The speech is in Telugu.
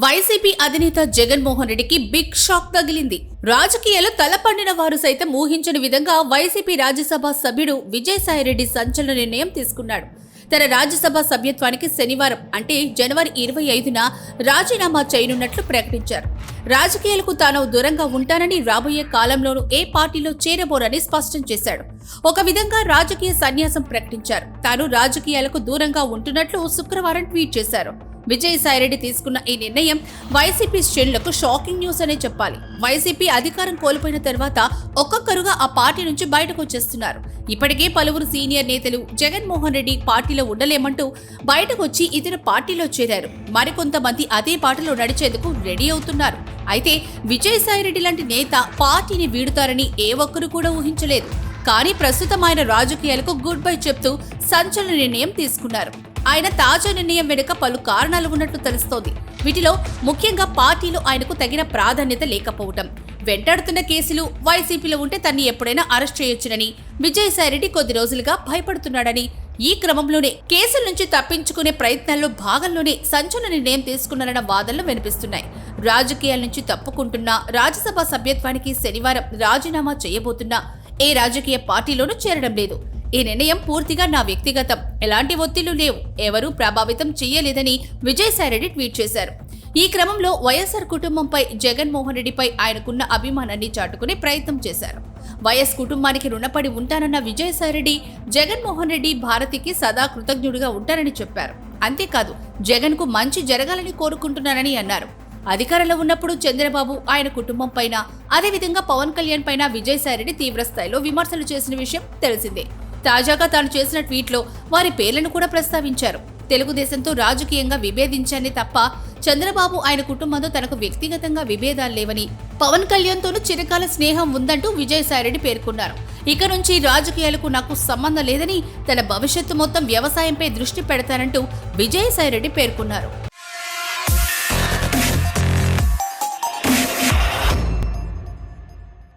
వైసీపీ అధినేత జగన్మోహన్ రెడ్డికి బిగ్ షాక్ తగిలింది. రాజకీయాలు తలపండిన వారు సైతం ఊహించని విధంగా వైసీపీ రాజ్యసభ సభ్యుడు విజయసాయిరెడ్డి సంచలన నిర్ణయం తీసుకున్నాడు. తన రాజ్యసభ సభ్యత్వానికి శనివారం అంటే జనవరి 25న రాజీనామా చేయనున్నట్లు ప్రకటించారు. రాజకీయాలకు తాను దూరంగా ఉంటానని, రాబోయే కాలంలోనూ ఏ పార్టీలో చేరబోరని స్పష్టం చేశాడు. ఒక విధంగా రాజకీయ సన్యాసం ప్రకటించారు. తాను రాజకీయాలకు దూరంగా ఉంటున్నట్లు శుక్రవారం ట్వీట్ చేశారు. విజయసాయిరెడ్డి తీసుకున్న ఈ నిర్ణయం వైసీపీ శ్రేణులకు షాకింగ్ న్యూస్ అనే చెప్పాలి. వైసీపీ అధికారం కోల్పోయిన తర్వాత ఒక్కొక్కరుగా ఆ పార్టీ నుంచి బయటకు వచ్చేస్తున్నారు. ఇప్పటికే పలువురు సీనియర్ నేతలు జగన్మోహన్ రెడ్డి పార్టీలో ఉండలేమంటూ బయటకు వచ్చి ఇతర పార్టీలో చేరారు. మరికొంతమంది అదే పార్టీలో నడిచేందుకు రెడీ అవుతున్నారు. అయితే విజయసాయిరెడ్డి లాంటి నేత పార్టీని వీడుతారని ఏ ఒక్కరు కూడా ఊహించలేదు. కానీ ప్రస్తుతం ఆయన రాజకీయాలకు గుడ్ బై చెప్తూ సంచలన నిర్ణయం తీసుకున్నారు. ఆయన తాజా నిర్ణయం వెనుక పలు కారణాలు ఉన్నట్లు తెలుస్తోంది. వీటిలో ముఖ్యంగా పార్టీలో ఆయనకు తగిన ప్రాధాన్యత లేకపోవటం, వెంటాడుతున్న కేసులు, వైసీపీలో ఉంటే తన్ని ఎప్పుడైనా అరెస్ట్ చేయొచ్చునని విజయసాయిరెడ్డి కొద్ది రోజులుగా భయపడుతున్నాడని, ఈ క్రమంలోనే కేసుల నుంచి తప్పించుకునే ప్రయత్నాల్లో భాగంలోనే సంచలన నిర్ణయం తీసుకున్నారన్న వాదనలు వినిపిస్తున్నాయి. రాజకీయాల నుంచి తప్పుకుంటున్న, రాజ్యసభ సభ్యత్వానికి శనివారం రాజీనామా చేయబోతున్నా ఏ రాజకీయ పార్టీలోనూ చేరడం లేదు. ఈ నిర్ణయం పూర్తిగా నా వ్యక్తిగతం, ఎలాంటి ఒత్తిళ్లు లేవు, ఎవరూ ప్రభావితం చేయలేదని విజయసాయిరెడ్డి ట్వీట్ చేశారు. ఈ క్రమంలో వైఎస్ఆర్ కుటుంబంపై, జగన్మోహన్ రెడ్డిపై ఆయనకున్న అభిమానాన్ని చాటుకునే ప్రయత్నం చేశారు. వైఎస్ కుటుంబానికి రుణపడి ఉంటానన్న విజయసాయిరెడ్డి జగన్మోహన్ రెడ్డి, భారతికి సదా కృతజ్ఞుడిగా ఉంటారని చెప్పారు. అంతేకాదు జగన్కు మంచి జరగాలని కోరుకుంటున్నానని అన్నారు. అధికారంలో ఉన్నప్పుడు చంద్రబాబు, ఆయన కుటుంబం పైన, అదేవిధంగా పవన్ కళ్యాణ్ పైన విజయసాయిరెడ్డి తీవ్రస్థాయిలో విమర్శలు చేసిన విషయం తెలిసిందే. తాజాగా తాను చేసిన ట్వీట్లో వారి పేర్లను కూడా ప్రస్తావించారు. తెలుగుదేశంతో రాజకీయంగా విభేదించానే తప్ప చంద్రబాబు, ఆయన కుటుంబంతో తనకు వ్యక్తిగతంగా విభేదాలు లేవని, పవన్ కళ్యాణ్తోనూ చిరకాల స్నేహం ఉందంటూ విజయసాయిరెడ్డి పేర్కొన్నారు. ఇక నుంచి రాజకీయాలకు నాకు సంబంధం లేదని, తన భవిష్యత్తు మొత్తం వ్యవసాయంపై దృష్టి పెడతానంటూ విజయసాయిరెడ్డి పేర్కొన్నారు.